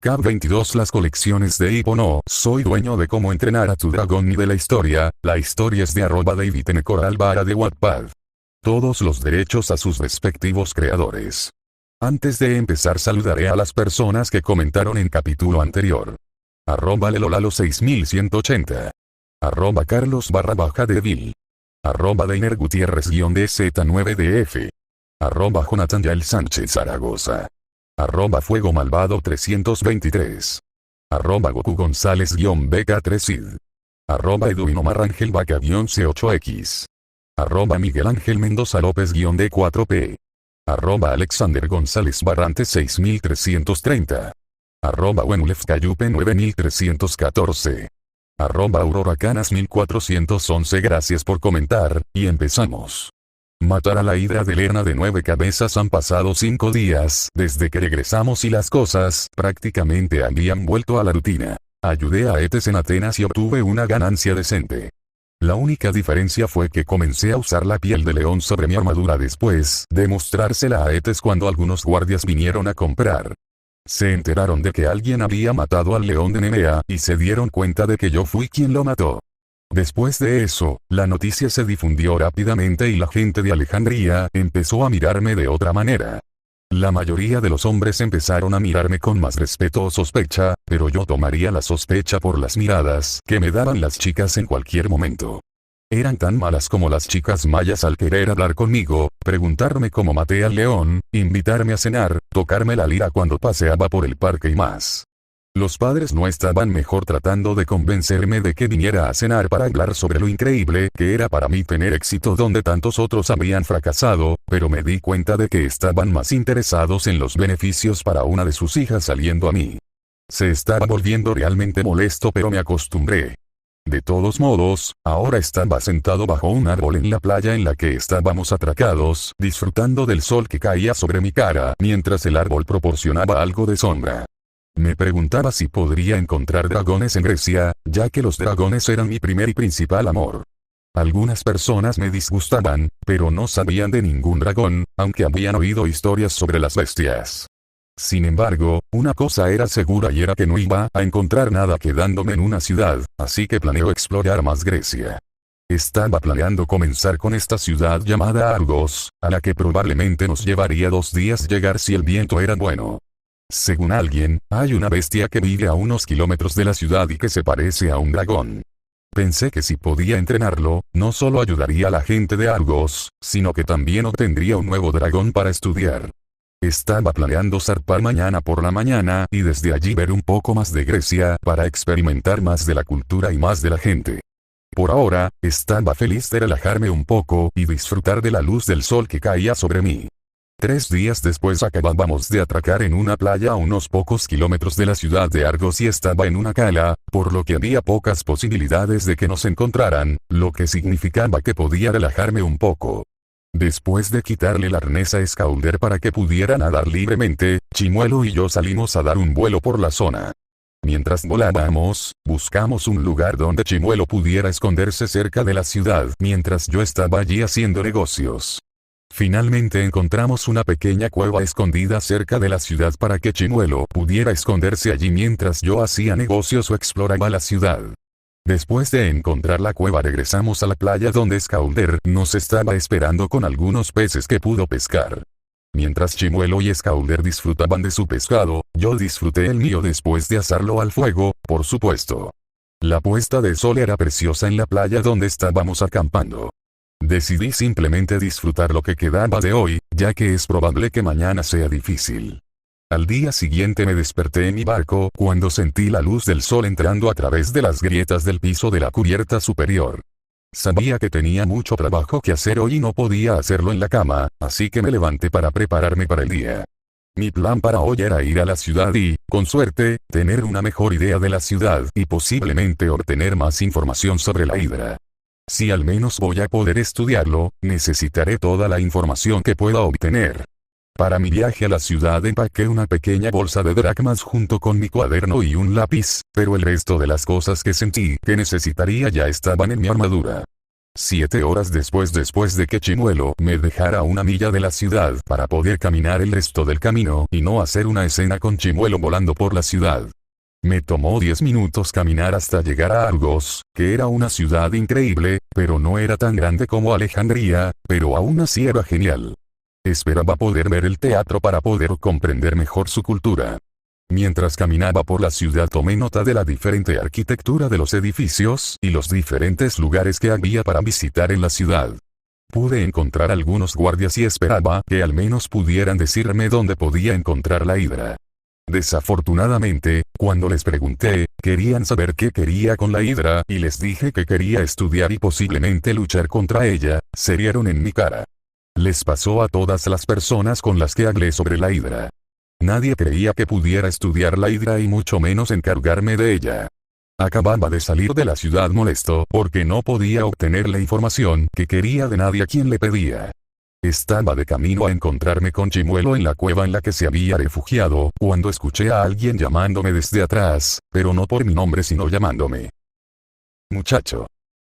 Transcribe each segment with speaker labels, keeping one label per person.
Speaker 1: Cap 22. Las colecciones de Hippo. No soy dueño de cómo entrenar a tu dragón ni de la historia es de @DavidNCoralvara de Wattpad. Todos los derechos a sus respectivos creadores. Antes de empezar saludaré a las personas que comentaron en capítulo anterior. @Lelolalo 6180. @Carlos_Devil. @Deiner Gutiérrez-DZ9DF. @Jonathan Yael Sánchez Zaragoza. @Fuego Malvado 323. @Goku González-BK3id. @Edwin Omar Ángel Vaca-C8X. @Miguel Ángel Mendoza López-D4P. @Alexander González Barrante 6330. @Wenulef Cayupe 9314. @Aurora Canas 1411. Gracias por comentar, y empezamos. Matar a la hidra de Lerna de 9 cabezas. Han pasado 5 días desde que regresamos y las cosas prácticamente habían vuelto a la rutina. Ayudé a Etes en Atenas y obtuve una ganancia decente. La única diferencia fue que comencé a usar la piel de león sobre mi armadura después de mostrársela a Etes cuando algunos guardias vinieron a comprar. Se enteraron de que alguien había matado al león de Nemea y se dieron cuenta de que yo fui quien lo mató. Después de eso, la noticia se difundió rápidamente y la gente de Alejandría empezó a mirarme de otra manera. La mayoría de los hombres empezaron a mirarme con más respeto o sospecha, pero yo tomaría la sospecha por las miradas que me daban las chicas en cualquier momento. Eran tan malas como las chicas mayas al querer hablar conmigo, preguntarme cómo maté al león, invitarme a cenar, tocarme la lira cuando paseaba por el parque y más. Los padres no estaban mejor tratando de convencerme de que viniera a cenar para hablar sobre lo increíble que era para mí tener éxito donde tantos otros habían fracasado, pero me di cuenta de que estaban más interesados en los beneficios para una de sus hijas saliendo a mí. Se estaba volviendo realmente molesto, pero me acostumbré. De todos modos, ahora estaba sentado bajo un árbol en la playa en la que estábamos atracados, disfrutando del sol que caía sobre mi cara mientras el árbol proporcionaba algo de sombra. Me preguntaba si podría encontrar dragones en Grecia, ya que los dragones eran mi primer y principal amor. Algunas personas me disgustaban, pero no sabían de ningún dragón, aunque habían oído historias sobre las bestias. Sin embargo, una cosa era segura y era que no iba a encontrar nada quedándome en una ciudad, así que planeo explorar más Grecia. Estaba planeando comenzar con esta ciudad llamada Argos, a la que probablemente nos llevaría 2 días llegar si el viento era bueno. Según alguien, hay una bestia que vive a unos kilómetros de la ciudad y que se parece a un dragón. Pensé que si podía entrenarlo, no solo ayudaría a la gente de Argos, sino que también obtendría un nuevo dragón para estudiar. Estaba planeando zarpar mañana por la mañana y desde allí ver un poco más de Grecia para experimentar más de la cultura y más de la gente. Por ahora, estaba feliz de relajarme un poco y disfrutar de la luz del sol que caía sobre mí. 3 días después acabábamos de atracar en una playa a unos pocos kilómetros de la ciudad de Argos y estaba en una cala, por lo que había pocas posibilidades de que nos encontraran, lo que significaba que podía relajarme un poco. Después de quitarle el arnés a Scalder para que pudiera nadar libremente, Chimuelo y yo salimos a dar un vuelo por la zona. Mientras volábamos, buscamos un lugar donde Chimuelo pudiera esconderse cerca de la ciudad mientras yo estaba allí haciendo negocios. Finalmente encontramos una pequeña cueva escondida cerca de la ciudad para que Chimuelo pudiera esconderse allí mientras yo hacía negocios o exploraba la ciudad. Después de encontrar la cueva regresamos a la playa donde Scalder nos estaba esperando con algunos peces que pudo pescar. Mientras Chimuelo y Scalder disfrutaban de su pescado, yo disfruté el mío después de asarlo al fuego, por supuesto. La puesta de sol era preciosa en la playa donde estábamos acampando. Decidí simplemente disfrutar lo que quedaba de hoy, ya que es probable que mañana sea difícil. Al día siguiente me desperté en mi barco cuando sentí la luz del sol entrando a través de las grietas del piso de la cubierta superior. Sabía que tenía mucho trabajo que hacer hoy y no podía hacerlo en la cama, así que me levanté para prepararme para el día. Mi plan para hoy era ir a la ciudad y, con suerte, tener una mejor idea de la ciudad y posiblemente obtener más información sobre la Hidra. Si al menos voy a poder estudiarlo, necesitaré toda la información que pueda obtener. Para mi viaje a la ciudad empaqué una pequeña bolsa de dracmas junto con mi cuaderno y un lápiz, pero el resto de las cosas que sentí que necesitaría ya estaban en mi armadura. 7 horas después de que Chimuelo me dejara a 1 milla de la ciudad para poder caminar el resto del camino y no hacer una escena con Chimuelo volando por la ciudad. Me tomó 10 minutos caminar hasta llegar a Argos, que era una ciudad increíble, pero no era tan grande como Alejandría, pero aún así era genial. Esperaba poder ver el teatro para poder comprender mejor su cultura. Mientras caminaba por la ciudad tomé nota de la diferente arquitectura de los edificios y los diferentes lugares que había para visitar en la ciudad. Pude encontrar algunos guardias y esperaba que al menos pudieran decirme dónde podía encontrar la hidra. Desafortunadamente, cuando les pregunté, querían saber qué quería con la hidra y les dije que quería estudiar y posiblemente luchar contra ella, se rieron en mi cara. Les pasó a todas las personas con las que hablé sobre la hidra. Nadie creía que pudiera estudiar la hidra y mucho menos encargarme de ella. Acababa de salir de la ciudad molesto porque no podía obtener la información que quería de nadie a quien le pedía. Estaba de camino a encontrarme con Chimuelo en la cueva en la que se había refugiado, cuando escuché a alguien llamándome desde atrás, pero no por mi nombre sino llamándome. Muchacho.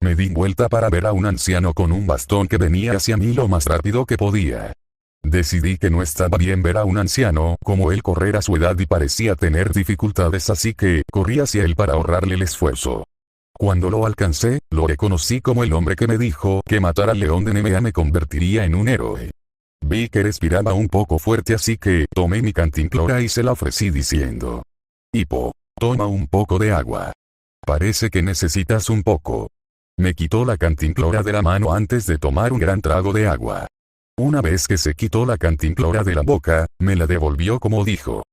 Speaker 1: Me di vuelta para ver a un anciano con un bastón que venía hacia mí lo más rápido que podía. Decidí que no estaba bien ver a un anciano como él correr a su edad y parecía tener dificultades, así que corrí hacia él para ahorrarle el esfuerzo. Cuando lo alcancé, lo reconocí como el hombre que me dijo que matar al león de Nemea me convertiría en un héroe. Vi que respiraba un poco fuerte, así que tomé mi cantimplora y se la ofrecí diciendo: Hippo, toma un poco de agua. Parece que necesitas un poco. Me quitó la cantimplora de la mano antes de tomar un gran trago de agua. Una vez que se quitó la cantimplora de la boca, me la devolvió como dijo: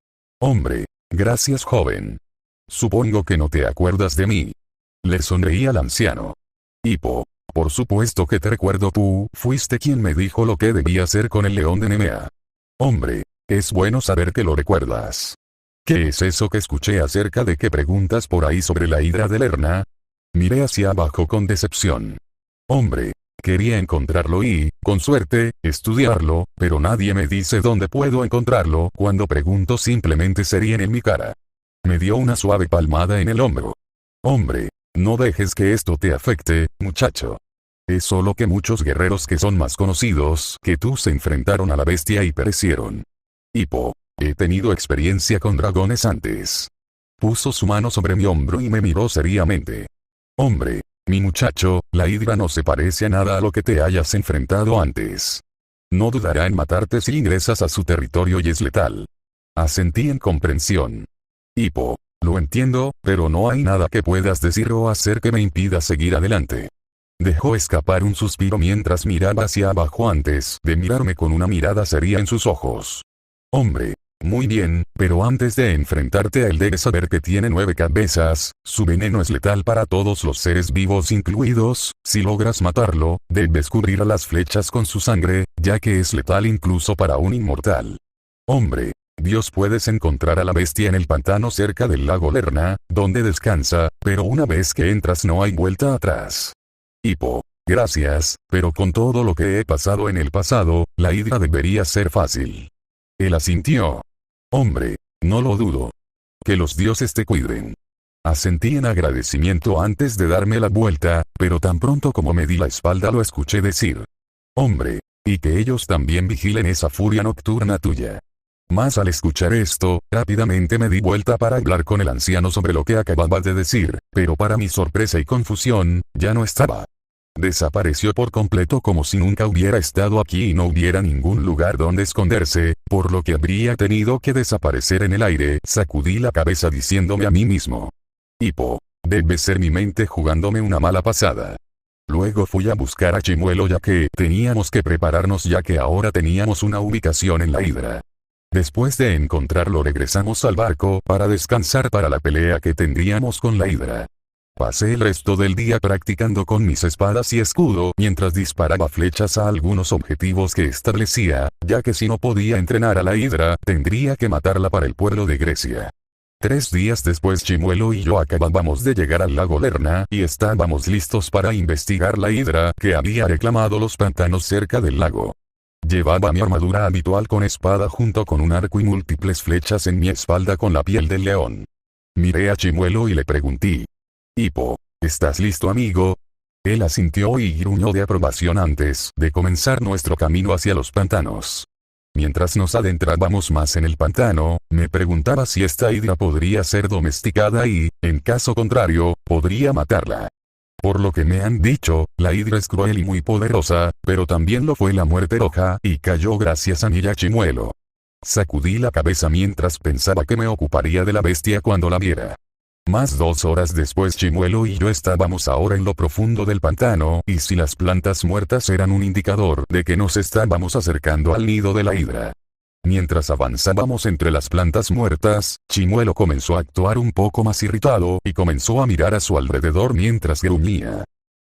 Speaker 1: Hombre, gracias joven. Supongo que no te acuerdas de mí. Le sonreí al anciano. Hippo, por supuesto que te recuerdo, tú fuiste quien me dijo lo que debía hacer con el león de Nemea. Hombre, es bueno saber que lo recuerdas. ¿Qué es eso que escuché acerca de que preguntas por ahí sobre la hidra de Lerna? Miré hacia abajo con decepción. Hombre, quería encontrarlo y, con suerte, estudiarlo, pero nadie me dice dónde puedo encontrarlo. Cuando pregunto simplemente se ríen en mi cara. Me dio una suave palmada en el hombro. Hombre, no dejes que esto te afecte, muchacho. Es solo que muchos guerreros que son más conocidos que tú se enfrentaron a la bestia y perecieron. Hippo, he tenido experiencia con dragones antes. Puso su mano sobre mi hombro y me miró seriamente. Hombre, mi muchacho, la hidra no se parece a nada a lo que te hayas enfrentado antes. No dudará en matarte si ingresas a su territorio y es letal. Asentí en comprensión. Hippo, lo entiendo, pero no hay nada que puedas decir o hacer que me impida seguir adelante. Dejó escapar un suspiro mientras miraba hacia abajo antes de mirarme con una mirada seria en sus ojos. Hombre, muy bien, pero antes de enfrentarte a él debes saber que tiene 9 cabezas, su veneno es letal para todos los seres vivos incluidos, si logras matarlo, debes cubrir a las flechas con su sangre, ya que es letal incluso para un inmortal. Hombre, Dios, puedes encontrar a la bestia en el pantano cerca del lago Lerna, donde descansa, pero una vez que entras no hay vuelta atrás. Hippo, gracias, pero con todo lo que he pasado en el pasado, la hidra debería ser fácil. Él asintió. Hombre, no lo dudo. Que los dioses te cuiden. Asentí en agradecimiento antes de darme la vuelta, pero tan pronto como me di la espalda lo escuché decir. Hombre, y que ellos también vigilen esa furia nocturna tuya. Mas al escuchar esto, rápidamente me di vuelta para hablar con el anciano sobre lo que acababa de decir, pero para mi sorpresa y confusión, ya no estaba. Desapareció por completo como si nunca hubiera estado aquí y no hubiera ningún lugar donde esconderse, por lo que habría tenido que desaparecer en el aire. Sacudí la cabeza diciéndome a mí mismo. Hippo, debe ser mi mente jugándome una mala pasada. Luego fui a buscar a Chimuelo ya que teníamos que prepararnos ya que ahora teníamos una ubicación en la hidra. Después de encontrarlo regresamos al barco para descansar para la pelea que tendríamos con la hidra. Pasé el resto del día practicando con mis espadas y escudo mientras disparaba flechas a algunos objetivos que establecía, ya que si no podía entrenar a la hidra, tendría que matarla para el pueblo de Grecia. 3 días después Chimuelo y yo acabábamos de llegar al lago Lerna y estábamos listos para investigar la hidra que había reclamado los pantanos cerca del lago. Llevaba mi armadura habitual con espada junto con un arco y múltiples flechas en mi espalda con la piel del león. Miré a Chimuelo y le pregunté. Hippo, ¿estás listo, amigo? Él asintió y gruñó de aprobación antes de comenzar nuestro camino hacia los pantanos. Mientras nos adentrábamos más en el pantano, me preguntaba si esta hidra podría ser domesticada y, en caso contrario, podría matarla. Por lo que me han dicho, la hidra es cruel y muy poderosa, pero también lo fue la muerte roja y cayó gracias a mi Chimuelo. Sacudí la cabeza mientras pensaba que me ocuparía de la bestia cuando la viera. Más 2 horas después Chimuelo y yo estábamos ahora en lo profundo del pantano, y si las plantas muertas eran un indicador de que nos estábamos acercando al nido de la hidra. Mientras avanzábamos entre las plantas muertas, Chimuelo comenzó a actuar un poco más irritado y comenzó a mirar a su alrededor mientras gruñía.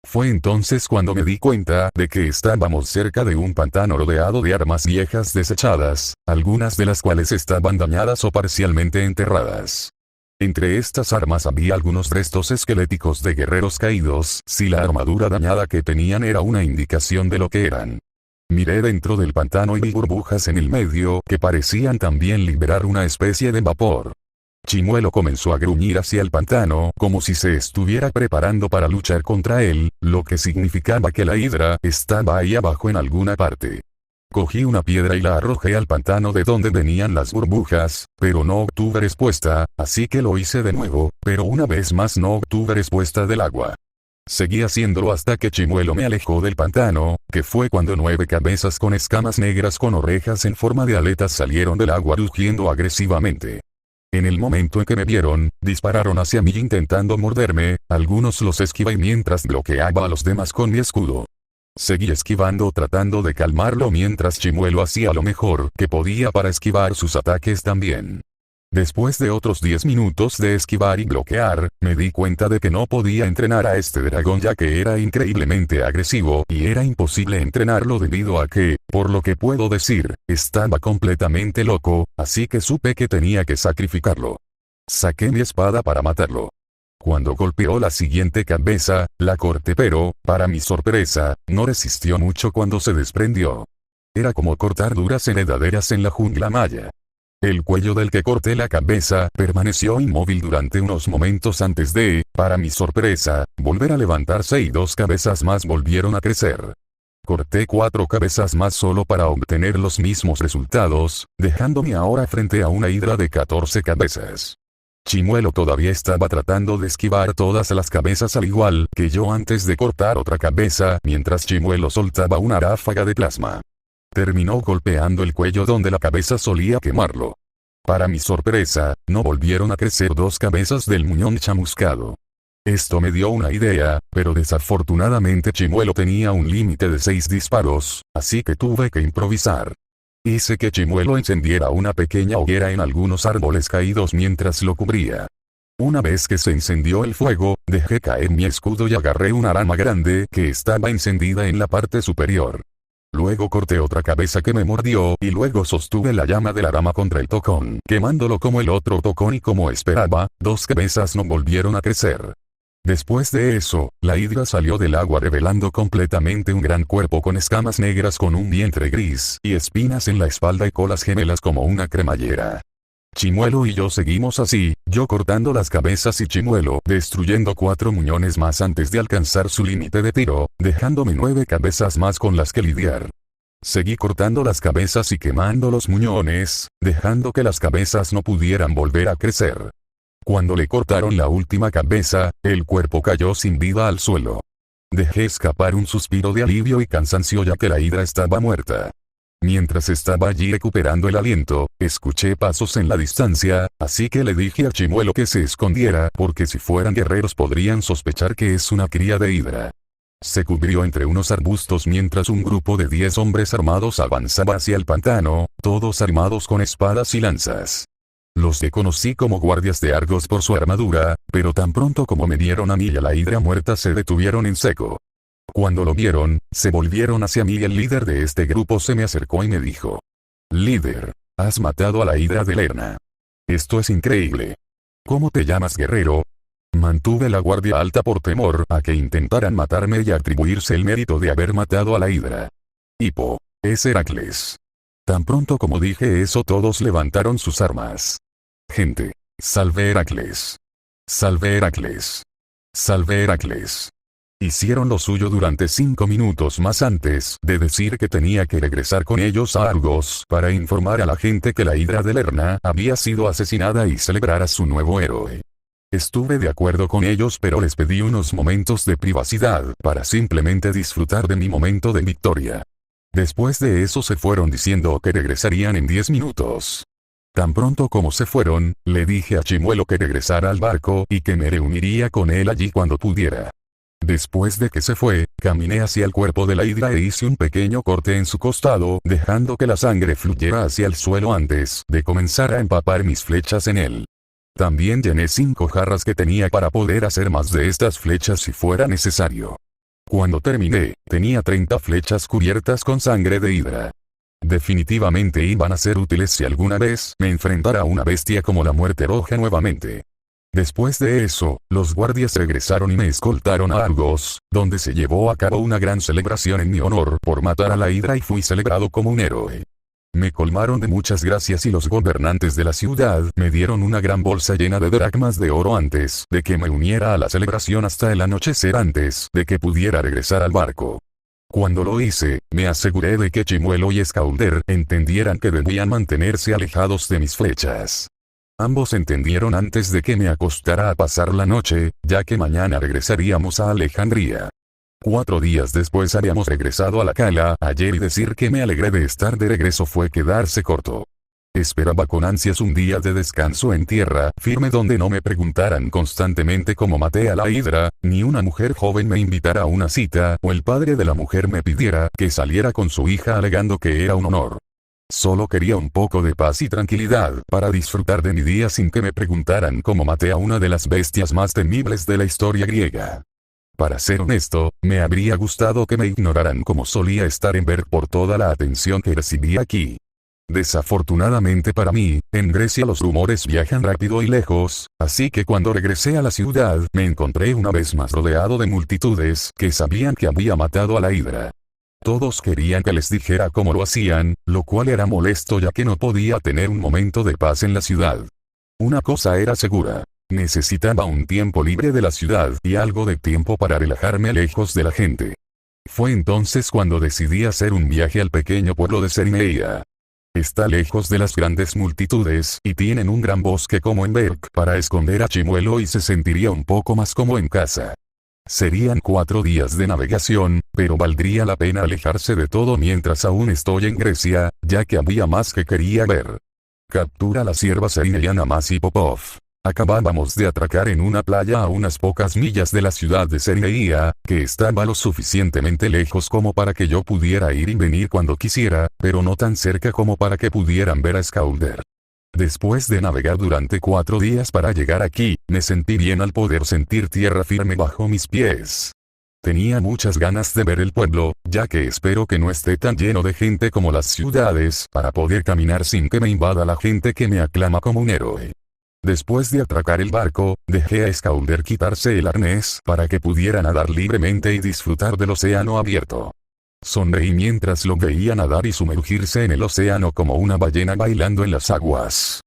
Speaker 1: Fue entonces cuando me di cuenta de que estábamos cerca de un pantano rodeado de armas viejas desechadas, algunas de las cuales estaban dañadas o parcialmente enterradas. Entre estas armas había algunos restos esqueléticos de guerreros caídos, si la armadura dañada que tenían era una indicación de lo que eran. Miré dentro del pantano y vi burbujas en el medio que parecían también liberar una especie de vapor. Chimuelo comenzó a gruñir hacia el pantano como si se estuviera preparando para luchar contra él, lo que significaba que la hidra estaba ahí abajo en alguna parte. Cogí una piedra y la arrojé al pantano de donde venían las burbujas, pero no obtuve respuesta, así que lo hice de nuevo, pero una vez más no obtuve respuesta del agua. Seguí haciéndolo hasta que Chimuelo me alejó del pantano, que fue cuando 9 cabezas con escamas negras con orejas en forma de aletas salieron del agua rugiendo agresivamente. En el momento en que me vieron, dispararon hacia mí intentando morderme, algunos los esquivé mientras bloqueaba a los demás con mi escudo. Seguí esquivando tratando de calmarlo mientras Chimuelo hacía lo mejor que podía para esquivar sus ataques también. Después de otros 10 minutos de esquivar y bloquear, me di cuenta de que no podía entrenar a este dragón ya que era increíblemente agresivo y era imposible entrenarlo debido a que, por lo que puedo decir, estaba completamente loco, así que supe que tenía que sacrificarlo. Saqué mi espada para matarlo. Cuando golpeó la siguiente cabeza, la corté pero, para mi sorpresa, no resistió mucho cuando se desprendió. Era como cortar duras enredaderas en la jungla maya. El cuello del que corté la cabeza permaneció inmóvil durante unos momentos antes de, para mi sorpresa, volver a levantarse y 2 cabezas más volvieron a crecer. Corté 4 cabezas más solo para obtener los mismos resultados, dejándome ahora frente a una hidra de 14 cabezas. Chimuelo todavía estaba tratando de esquivar todas las cabezas al igual que yo antes de cortar otra cabeza mientras Chimuelo soltaba una ráfaga de plasma. Terminó golpeando el cuello donde la cabeza solía quemarlo. Para mi sorpresa, no volvieron a crecer 2 cabezas del muñón chamuscado. Esto me dio una idea, pero desafortunadamente Chimuelo tenía un límite de 6 disparos, así que tuve que improvisar. Hice que Chimuelo encendiera una pequeña hoguera en algunos árboles caídos mientras lo cubría. Una vez que se encendió el fuego, dejé caer mi escudo y agarré una rama grande que estaba encendida en la parte superior. Luego corté otra cabeza que me mordió y luego sostuve la llama de la rama contra el tocón, quemándolo como el otro tocón y como esperaba, 2 cabezas no volvieron a crecer. Después de eso, la hidra salió del agua revelando completamente un gran cuerpo con escamas negras con un vientre gris y espinas en la espalda y colas gemelas como una cremallera. Chimuelo y yo seguimos así, yo cortando las cabezas y Chimuelo destruyendo 4 muñones más antes de alcanzar su límite de tiro, dejándome 9 cabezas más con las que lidiar. Seguí cortando las cabezas y quemando los muñones, dejando que las cabezas no pudieran volver a crecer. Cuando le cortaron la última cabeza, el cuerpo cayó sin vida al suelo. Dejé escapar un suspiro de alivio y cansancio ya que la hidra estaba muerta. Mientras estaba allí recuperando el aliento, escuché pasos en la distancia, así que le dije a Chimuelo que se escondiera porque si fueran guerreros podrían sospechar que es una cría de hidra. Se cubrió entre unos arbustos mientras un grupo de 10 hombres armados avanzaba hacia el pantano, todos armados con espadas y lanzas. Los reconocí como guardias de Argos por su armadura, pero tan pronto como me vieron a mí y a la hidra muerta se detuvieron en seco. Cuando lo vieron, se volvieron hacia mí y el líder de este grupo se me acercó y me dijo: «Líder, has matado a la hidra de Lerna. Esto es increíble. ¿Cómo te llamas, guerrero?» Mantuve la guardia alta por temor a que intentaran matarme y atribuirse el mérito de haber matado a la hidra. Hipo, es Heracles. Tan pronto como dije eso todos levantaron sus armas. Gente, salve Heracles. Salve Heracles. Salve Heracles. Hicieron lo suyo durante 5 minutos más antes de decir que tenía que regresar con ellos a Argos para informar a la gente que la Hidra de Lerna había sido asesinada y celebrar a su nuevo héroe. Estuve de acuerdo con ellos, pero les pedí unos momentos de privacidad para simplemente disfrutar de mi momento de victoria. Después de eso se fueron diciendo que regresarían en 10 minutos. Tan pronto como se fueron, le dije a Chimuelo que regresara al barco y que me reuniría con él allí cuando pudiera. Después de que se fue, caminé hacia el cuerpo de la Hidra e hice un pequeño corte en su costado, dejando que la sangre fluyera hacia el suelo antes de comenzar a empapar mis flechas en él. También llené 5 jarras que tenía para poder hacer más de estas flechas si fuera necesario. Cuando terminé, tenía 30 flechas cubiertas con sangre de Hidra. Definitivamente iban a ser útiles si alguna vez me enfrentara a una bestia como la Muerte Roja nuevamente. Después de eso, los guardias regresaron y me escoltaron a Argos, donde se llevó a cabo una gran celebración en mi honor por matar a la Hidra y fui celebrado como un héroe. Me colmaron de muchas gracias y los gobernantes de la ciudad me dieron una gran bolsa llena de dracmas de oro antes de que me uniera a la celebración hasta el anochecer antes de que pudiera regresar al barco. Cuando lo hice, me aseguré de que Chimuelo y Scalder entendieran que debían mantenerse alejados de mis flechas. Ambos entendieron antes de que me acostara a pasar la noche, ya que mañana regresaríamos a Alejandría. 4 días después habíamos regresado a la cala ayer y decir que me alegré de estar de regreso fue quedarse corto. Esperaba con ansias un día de descanso en tierra firme donde no me preguntaran constantemente cómo maté a la Hidra, ni una mujer joven me invitara a una cita o el padre de la mujer me pidiera que saliera con su hija alegando que era un honor. Solo quería un poco de paz y tranquilidad para disfrutar de mi día sin que me preguntaran cómo maté a una de las bestias más temibles de la historia griega. Para ser honesto, me habría gustado que me ignoraran como solía estar en Berk por toda la atención que recibí aquí. Desafortunadamente para mí, en Grecia los rumores viajan rápido y lejos, así que cuando regresé a la ciudad me encontré una vez más rodeado de multitudes que sabían que había matado a la Hidra. Todos querían que les dijera cómo lo hacían, lo cual era molesto ya que no podía tener un momento de paz en la ciudad. Una cosa era segura. Necesitaba un tiempo libre de la ciudad y algo de tiempo para relajarme lejos de la gente. Fue entonces cuando decidí hacer un viaje al pequeño pueblo de Serineia. Está lejos de las grandes multitudes y tienen un gran bosque como en Berk para esconder a Chimuelo y se sentiría un poco más como en casa. Serían 4 días de navegación, pero valdría la pena alejarse de todo mientras aún estoy en Grecia, ya que había más que quería ver. Captura la sierva Serineiana Masi Popov. Acabábamos de atracar en una playa a unas pocas millas de la ciudad de Serineia, que estaba lo suficientemente lejos como para que yo pudiera ir y venir cuando quisiera, pero no tan cerca como para que pudieran ver a Scalder. Después de navegar durante 4 días para llegar aquí, me sentí bien al poder sentir tierra firme bajo mis pies. Tenía muchas ganas de ver el pueblo, ya que espero que no esté tan lleno de gente como las ciudades, para poder caminar sin que me invada la gente que me aclama como un héroe. Después de atracar el barco, dejé a Scalder quitarse el arnés para que pudiera nadar libremente y disfrutar del océano abierto. Sonreí mientras lo veía nadar y sumergirse en el océano como una ballena bailando en las aguas.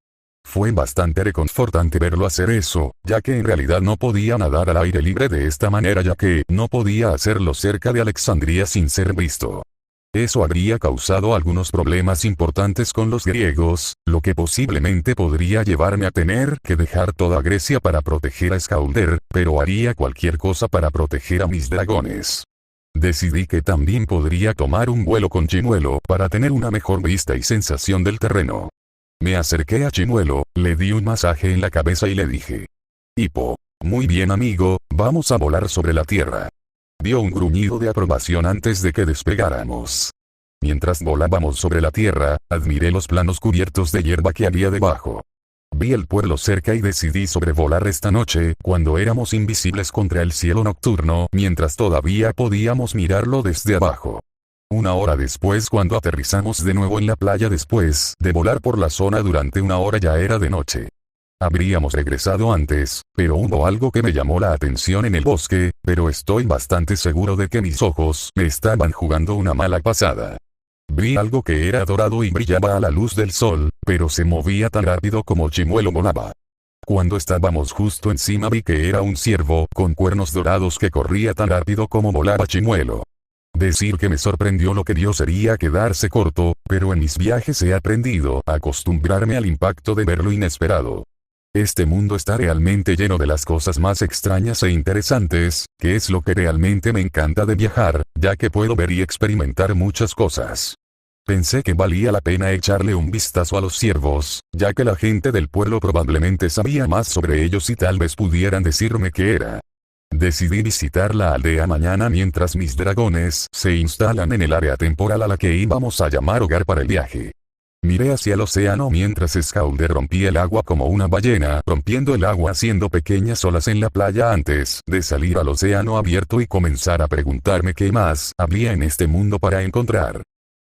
Speaker 1: Fue bastante reconfortante verlo hacer eso, ya que en realidad no podía nadar al aire libre de esta manera ya que no podía hacerlo cerca de Alejandría sin ser visto. Eso habría causado algunos problemas importantes con los griegos, lo que posiblemente podría llevarme a tener que dejar toda Grecia para proteger a Scalder, pero haría cualquier cosa para proteger a mis dragones. Decidí que también podría tomar un vuelo con Chimuelo para tener una mejor vista y sensación del terreno. Me acerqué a Chimuelo, le di un masaje en la cabeza y le dije: Hippo, muy bien amigo, vamos a volar sobre la tierra. Dio un gruñido de aprobación antes de que despegáramos. Mientras volábamos sobre la tierra, admiré los planos cubiertos de hierba que había debajo. Vi el pueblo cerca y decidí sobrevolar esta noche, cuando éramos invisibles contra el cielo nocturno, mientras todavía podíamos mirarlo desde abajo. 1 hora después, cuando aterrizamos de nuevo en la playa después de volar por la zona durante 1 hora, ya era de noche. Habríamos regresado antes, pero hubo algo que me llamó la atención en el bosque, pero estoy bastante seguro de que mis ojos me estaban jugando una mala pasada. Vi algo que era dorado y brillaba a la luz del sol, pero se movía tan rápido como Chimuelo volaba. Cuando estábamos justo encima vi que era un ciervo con cuernos dorados que corría tan rápido como volaba Chimuelo. Decir que me sorprendió lo que dio sería quedarse corto, pero en mis viajes he aprendido a acostumbrarme al impacto de ver lo inesperado. Este mundo está realmente lleno de las cosas más extrañas e interesantes, que es lo que realmente me encanta de viajar, ya que puedo ver y experimentar muchas cosas. Pensé que valía la pena echarle un vistazo a los ciervos, ya que la gente del pueblo probablemente sabía más sobre ellos y tal vez pudieran decirme qué era. Decidí visitar la aldea mañana mientras mis dragones se instalan en el área temporal a la que íbamos a llamar hogar para el viaje. Miré hacia el océano mientras Scalder rompía el agua como una ballena, rompiendo el agua haciendo pequeñas olas en la playa antes de salir al océano abierto y comenzar a preguntarme qué más había en este mundo para encontrar.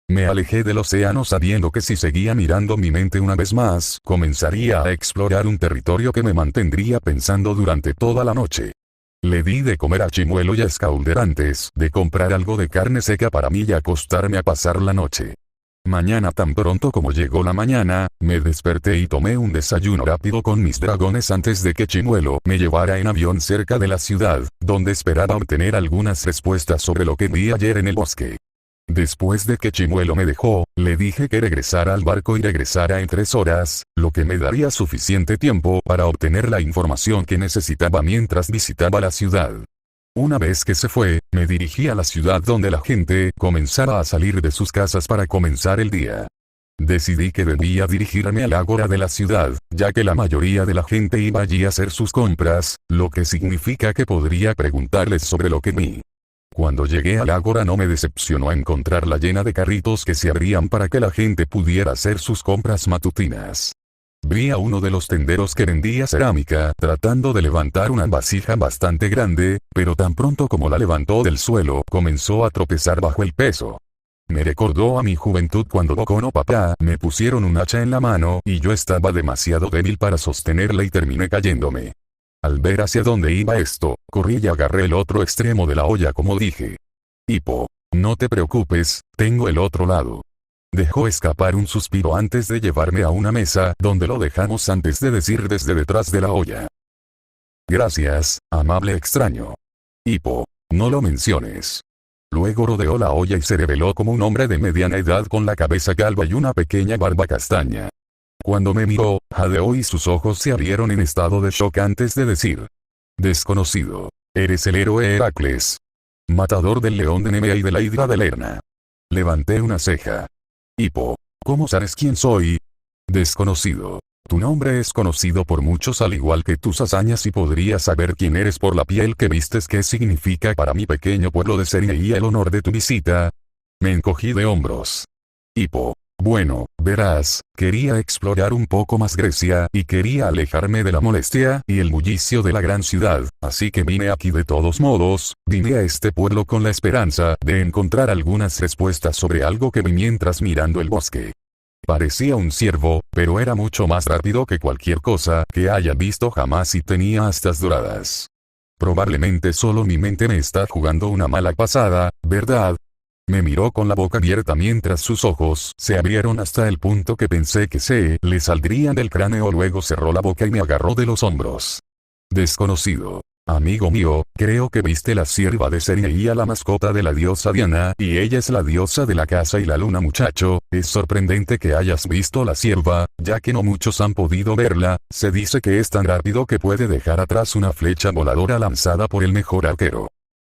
Speaker 1: Me alejé del océano sabiendo que si seguía mirando mi mente una vez más, comenzaría a explorar un territorio que me mantendría pensando durante toda la noche. Le di de comer a Chimuelo y a Scalder antes de comprar algo de carne seca para mí y acostarme a pasar la noche. Mañana tan pronto como llegó la mañana, me desperté y tomé un desayuno rápido con mis dragones antes de que Chimuelo me llevara en avión cerca de la ciudad, donde esperaba obtener algunas respuestas sobre lo que vi ayer en el bosque. Después de que Chimuelo me dejó, le dije que regresara al barco y regresara en 3 horas, lo que me daría suficiente tiempo para obtener la información que necesitaba mientras visitaba la ciudad. Una vez que se fue, me dirigí a la ciudad donde la gente comenzaba a salir de sus casas para comenzar el día. Decidí que debía dirigirme al ágora de la ciudad, ya que la mayoría de la gente iba allí a hacer sus compras, lo que significa que podría preguntarles sobre lo que vi. Cuando llegué al ágora no me decepcionó encontrarla llena de carritos que se abrían para que la gente pudiera hacer sus compras matutinas. Vi a uno de los tenderos que vendía cerámica tratando de levantar una vasija bastante grande, pero tan pronto como la levantó del suelo comenzó a tropezar bajo el peso. Me recordó a mi juventud cuando Bocono papá me pusieron un hacha en la mano y yo estaba demasiado débil para sostenerla y terminé cayéndome. Al ver hacia dónde iba esto, corrí y agarré el otro extremo de la olla como dije. Hippo, no te preocupes, tengo el otro lado. Dejó escapar un suspiro antes de llevarme a una mesa donde lo dejamos antes de decir desde detrás de la olla. Gracias, amable extraño. Hippo, no lo menciones. Luego rodeó la olla y se reveló como un hombre de mediana edad con la cabeza calva y una pequeña barba castaña. Cuando me miró, jadeó y sus ojos se abrieron en estado de shock antes de decir. Desconocido. Eres el héroe Heracles. Matador del león de Nemea y de la hidra de Lerna. Levanté una ceja. Hippo, ¿cómo sabes quién soy? Desconocido. Tu nombre es conocido por muchos al igual que tus hazañas y podrías saber quién eres por la piel que vistes. ¿Qué significa para mi pequeño pueblo de Seria el honor de tu visita? Me encogí de hombros. Hippo. Bueno, verás, quería explorar un poco más Grecia y quería alejarme de la molestia y el bullicio de la gran ciudad, así que vine aquí de todos modos, vine a este pueblo con la esperanza de encontrar algunas respuestas sobre algo que vi mientras mirando el bosque. Parecía un ciervo, pero era mucho más rápido que cualquier cosa que haya visto jamás y tenía astas doradas. Probablemente solo mi mente me está jugando una mala pasada, ¿verdad? Me miró con la boca abierta mientras sus ojos se abrieron hasta el punto que pensé que se le saldrían del cráneo. Luego cerró la boca y me agarró de los hombros. Desconocido. Amigo mío, creo que viste la sierva de Seria, la mascota de la diosa Diana, y ella es la diosa de la casa y la luna. Muchacho, es sorprendente que hayas visto la sierva, ya que no muchos han podido verla. Se dice que es tan rápido que puede dejar atrás una flecha voladora lanzada por el mejor arquero.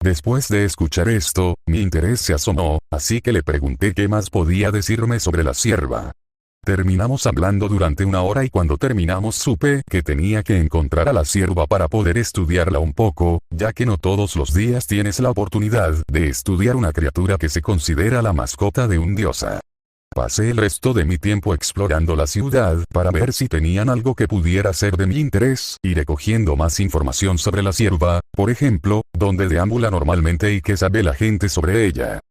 Speaker 1: Después de escuchar esto, mi interés se asomó, así que le pregunté qué más podía decirme sobre la sierva. Terminamos hablando durante 1 hora y cuando terminamos supe que tenía que encontrar a la sierva para poder estudiarla un poco, ya que no todos los días tienes la oportunidad de estudiar una criatura que se considera la mascota de un diosa. Pasé el resto de mi tiempo explorando la ciudad para ver si tenían algo que pudiera ser de mi interés y recogiendo más información sobre la sierva, por ejemplo, dónde deambula normalmente y qué sabe la gente sobre ella.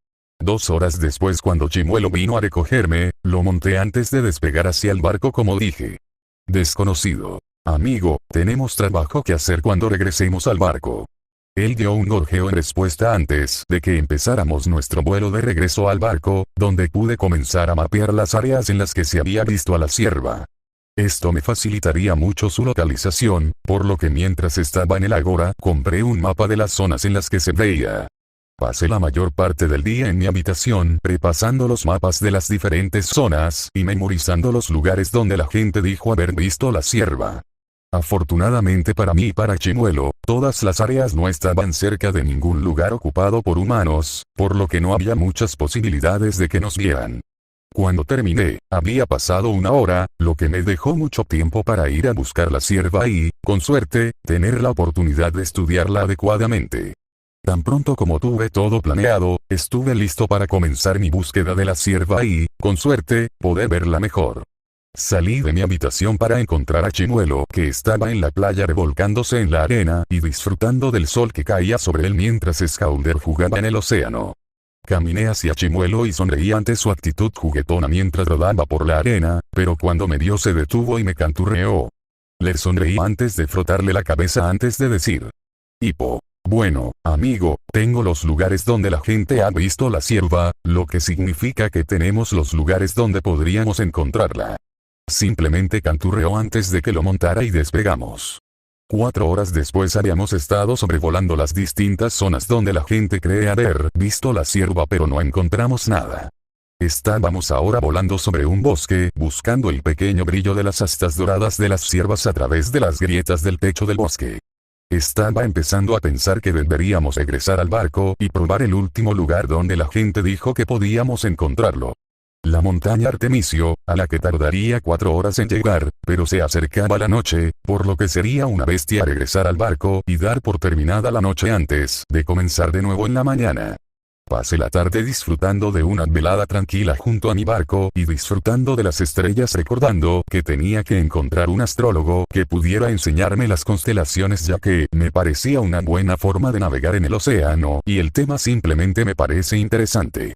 Speaker 1: 2 horas después, cuando Chimuelo vino a recogerme, lo monté antes de despegar hacia el barco como dije. Desconocido. Amigo, tenemos trabajo que hacer cuando regresemos al barco. Él dio un gorjeo en respuesta antes de que empezáramos nuestro vuelo de regreso al barco, donde pude comenzar a mapear las áreas en las que se había visto a la sierva. Esto me facilitaría mucho su localización, por lo que mientras estaba en el Ágora, compré un mapa de las zonas en las que se veía. Pasé la mayor parte del día en mi habitación repasando los mapas de las diferentes zonas y memorizando los lugares donde la gente dijo haber visto la cierva. Afortunadamente para mí y para Chimuelo, todas las áreas no estaban cerca de ningún lugar ocupado por humanos, por lo que no había muchas posibilidades de que nos vieran. Cuando terminé, había pasado una hora, lo que me dejó mucho tiempo para ir a buscar la cierva y, con suerte, tener la oportunidad de estudiarla adecuadamente. Tan pronto como tuve todo planeado, estuve listo para comenzar mi búsqueda de la cierva y, con suerte, poder verla mejor. Salí de mi habitación para encontrar a Chimuelo, que estaba en la playa revolcándose en la arena y disfrutando del sol que caía sobre él mientras Scouter jugaba en el océano. Caminé hacia Chimuelo y sonreí ante su actitud juguetona mientras rodaba por la arena, pero cuando me vio se detuvo y me canturreó. Le sonreí antes de frotarle la cabeza antes de decir: Hippo. Bueno, amigo, tengo los lugares donde la gente ha visto la cierva, lo que significa que tenemos los lugares donde podríamos encontrarla. Simplemente canturreó antes de que lo montara y despegamos. 4 horas después habíamos estado sobrevolando las distintas zonas donde la gente cree haber visto la cierva pero no encontramos nada. Estábamos ahora volando sobre un bosque, buscando el pequeño brillo de las astas doradas de las ciervas a través de las grietas del techo del bosque. Estaba empezando a pensar que deberíamos regresar al barco y probar el último lugar donde la gente dijo que podíamos encontrarlo. La montaña Artemisio, a la que tardaría 4 horas en llegar, pero se acercaba la noche, por lo que sería una bestia regresar al barco y dar por terminada la noche antes de comenzar de nuevo en la mañana. Pasé la tarde disfrutando de una velada tranquila junto a mi barco y disfrutando de las estrellas recordando que tenía que encontrar un astrólogo que pudiera enseñarme las constelaciones ya que me parecía una buena forma de navegar en el océano y el tema simplemente me parece interesante.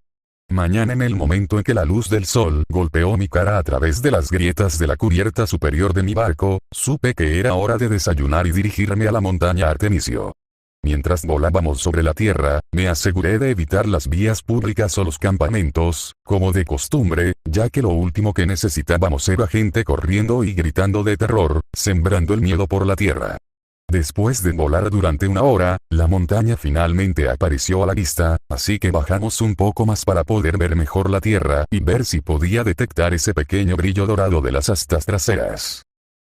Speaker 1: Mañana en el momento en que la luz del sol golpeó mi cara a través de las grietas de la cubierta superior de mi barco, supe que era hora de desayunar y dirigirme a la montaña Artemisio. Mientras volábamos sobre la tierra, me aseguré de evitar las vías públicas o los campamentos, como de costumbre, ya que lo último que necesitábamos era gente corriendo y gritando de terror, sembrando el miedo por la tierra. Después de volar durante una hora, la montaña finalmente apareció a la vista, así que bajamos un poco más para poder ver mejor la tierra y ver si podía detectar ese pequeño brillo dorado de las astas traseras.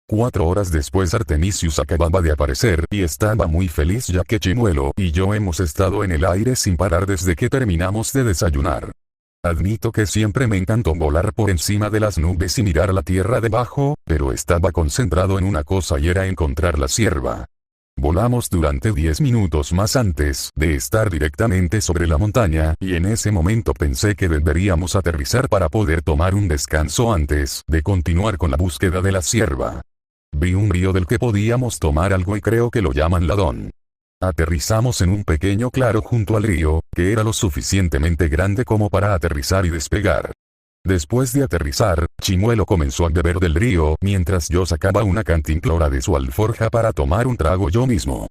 Speaker 1: 4 horas después Artemisius acababa de aparecer y estaba muy feliz ya que Chimuelo y yo hemos estado en el aire sin parar desde que terminamos de desayunar. Admito que siempre me encantó volar por encima de las nubes y mirar la tierra debajo, pero estaba concentrado en una cosa y era encontrar la cierva. Volamos durante 10 minutos más antes de estar directamente sobre la montaña y en ese momento pensé que deberíamos aterrizar para poder tomar un descanso antes de continuar con la búsqueda de la cierva. Vi un río del que podíamos tomar algo y creo que lo llaman Ladón. Aterrizamos en un pequeño claro junto al río, que era lo suficientemente grande como para aterrizar y despegar. Después de aterrizar, Chimuelo comenzó a beber del río mientras yo sacaba una cantimplora de su alforja para tomar un trago yo mismo.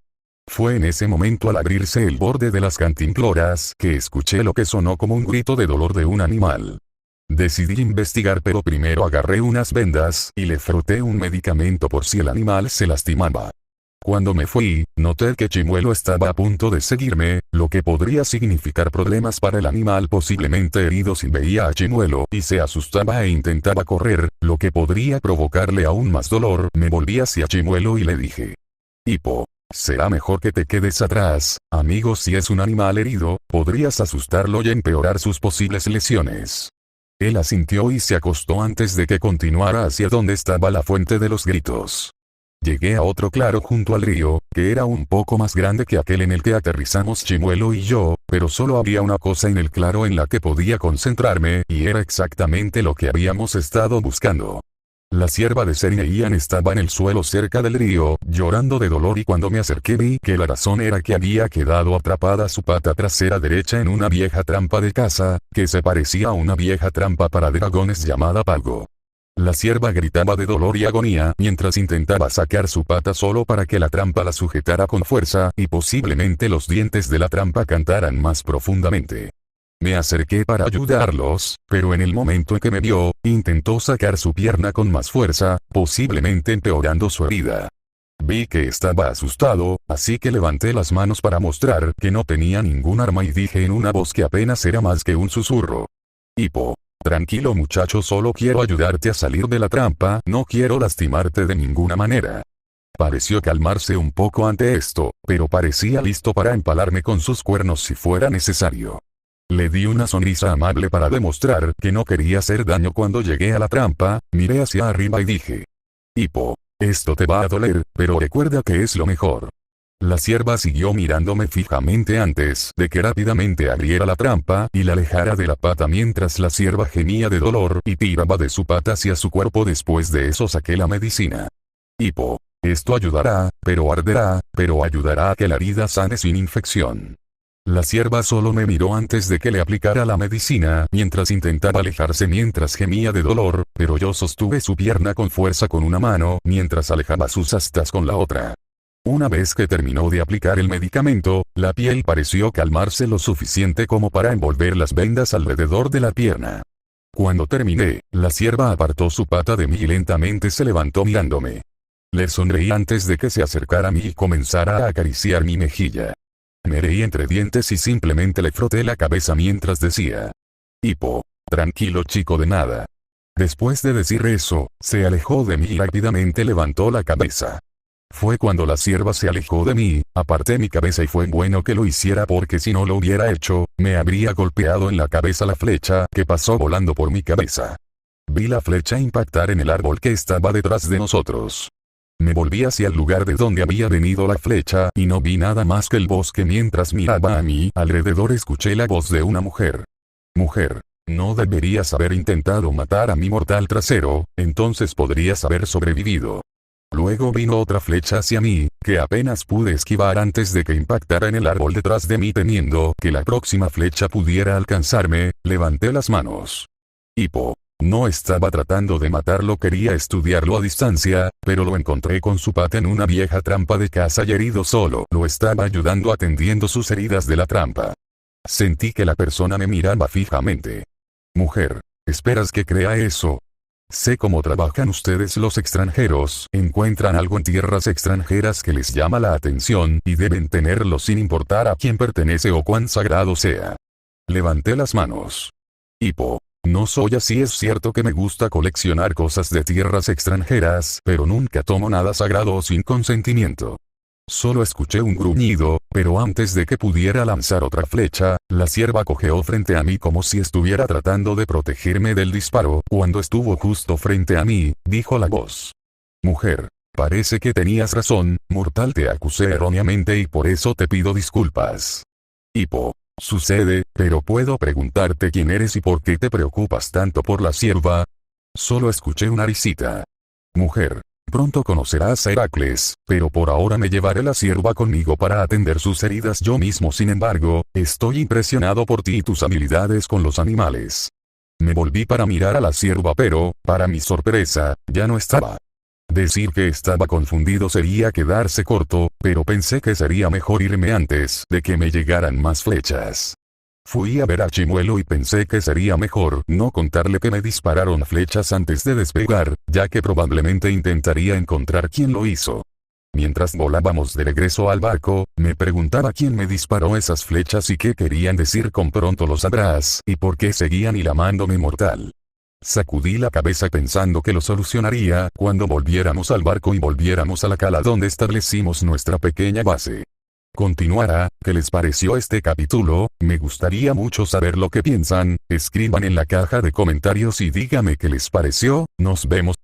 Speaker 1: Fue en ese momento al abrirse el borde de las cantimploras que escuché lo que sonó como un grito de dolor de un animal. Decidí investigar pero primero agarré unas vendas y le froté un medicamento por si el animal se lastimaba. Cuando me fui, noté que Chimuelo estaba a punto de seguirme, lo que podría significar problemas para el animal posiblemente herido si veía a Chimuelo y se asustaba e intentaba correr, lo que podría provocarle aún más dolor. Me volví hacia Chimuelo y le dije: Hippo, será mejor que te quedes atrás, amigo. Si es un animal herido, podrías asustarlo y empeorar sus posibles lesiones. Él asintió y se acostó antes de que continuara hacia donde estaba la fuente de los gritos. Llegué a otro claro junto al río, que era un poco más grande que aquel en el que aterrizamos Chimuelo y yo, pero solo había una cosa en el claro en la que podía concentrarme y era exactamente lo que habíamos estado buscando. La cierva de Serena Ian estaba en el suelo cerca del río, llorando de dolor y cuando me acerqué vi que la razón era que había quedado atrapada su pata trasera derecha en una vieja trampa de caza, que se parecía a una vieja trampa para dragones llamada Pago. La cierva gritaba de dolor y agonía mientras intentaba sacar su pata solo para que la trampa la sujetara con fuerza y posiblemente los dientes de la trampa cantaran más profundamente. Me acerqué para ayudarlos, pero en el momento en que me vio, intentó sacar su pierna con más fuerza, posiblemente empeorando su herida. Vi que estaba asustado, así que levanté las manos para mostrar que no tenía ningún arma y dije en una voz que apenas era más que un susurro. Hippo. Tranquilo muchacho, solo quiero ayudarte a salir de la trampa, no quiero lastimarte de ninguna manera. Pareció calmarse un poco ante esto, pero parecía listo para empalarme con sus cuernos si fuera necesario. Le di una sonrisa amable para demostrar que no quería hacer daño. Cuando llegué a la trampa, miré hacia arriba y dije: Hippo, esto te va a doler, pero recuerda que es lo mejor. La cierva siguió mirándome fijamente antes de que rápidamente abriera la trampa y la alejara de la pata mientras la cierva gemía de dolor y tiraba de su pata hacia su cuerpo. Después de eso saqué la medicina. Hippo, esto ayudará, pero arderá, pero ayudará a que la herida sane sin infección. La cierva solo me miró antes de que le aplicara la medicina mientras intentaba alejarse mientras gemía de dolor, pero yo sostuve su pierna con fuerza con una mano mientras alejaba sus astas con la otra. Una vez que terminó de aplicar el medicamento, la piel pareció calmarse lo suficiente como para envolver las vendas alrededor de la pierna. Cuando terminé, la cierva apartó su pata de mí y lentamente se levantó mirándome. Le sonreí antes de que se acercara a mí y comenzara a acariciar mi mejilla. Me reí entre dientes y simplemente le froté la cabeza mientras decía: Hippo, tranquilo chico, de nada. Después de decir eso, se alejó de mí y rápidamente levantó la cabeza. Fue cuando la cierva se alejó de mí, aparté mi cabeza y fue bueno que lo hiciera porque si no lo hubiera hecho, me habría golpeado en la cabeza la flecha que pasó volando por mi cabeza. Vi la flecha impactar en el árbol que estaba detrás de nosotros. Me volví hacia el lugar de donde había venido la flecha y no vi nada más que el bosque. Mientras miraba a mi alrededor escuché la voz de una mujer. Mujer, no deberías haber intentado matar a mi mortal trasero, entonces podrías haber sobrevivido. Luego vino otra flecha hacia mí, que apenas pude esquivar antes de que impactara en el árbol detrás de mí. Temiendo que la próxima flecha pudiera alcanzarme, levanté las manos. Hippo. No estaba tratando de matarlo, quería estudiarlo a distancia, pero lo encontré con su pata en una vieja trampa de caza y herido. Solo lo estaba ayudando atendiendo sus heridas de la trampa. Sentí que la persona me miraba fijamente. Mujer, ¿esperas que crea eso? Sé cómo trabajan ustedes los extranjeros, encuentran algo en tierras extranjeras que les llama la atención y deben tenerlo sin importar a quién pertenece o cuán sagrado sea. Levanté las manos. Hippo. No soy así, es cierto que me gusta coleccionar cosas de tierras extranjeras, pero nunca tomo nada sagrado sin consentimiento. Solo escuché un gruñido, pero antes de que pudiera lanzar otra flecha, la cierva cojeó frente a mí como si estuviera tratando de protegerme del disparo. Cuando estuvo justo frente a mí, dijo la voz. Mujer, parece que tenías razón, mortal, te acusé erróneamente y por eso te pido disculpas. Hippo. Sucede, pero puedo preguntarte quién eres y por qué te preocupas tanto por la cierva. Solo escuché una risita. Mujer, pronto conocerás a Heracles, pero por ahora me llevaré la cierva conmigo para atender sus heridas yo mismo. Sin embargo, estoy impresionado por ti y tus habilidades con los animales. Me volví para mirar a la cierva, pero, para mi sorpresa, ya no estaba. Decir que estaba confundido sería quedarse corto, pero pensé que sería mejor irme antes de que me llegaran más flechas. Fui a ver a Chimuelo y pensé que sería mejor no contarle que me dispararon flechas antes de despegar, ya que probablemente intentaría encontrar quién lo hizo. Mientras volábamos de regreso al barco, me preguntaba quién me disparó esas flechas y qué querían decir. Con pronto lo sabrás, y por qué seguían llamándome mortal. Sacudí la cabeza pensando que lo solucionaría cuando volviéramos al barco y volviéramos a la cala donde establecimos nuestra pequeña base. Continuará. ¿Qué les pareció este capítulo? Me gustaría mucho saber lo que piensan, escriban en la caja de comentarios y dígame qué les pareció. Nos vemos.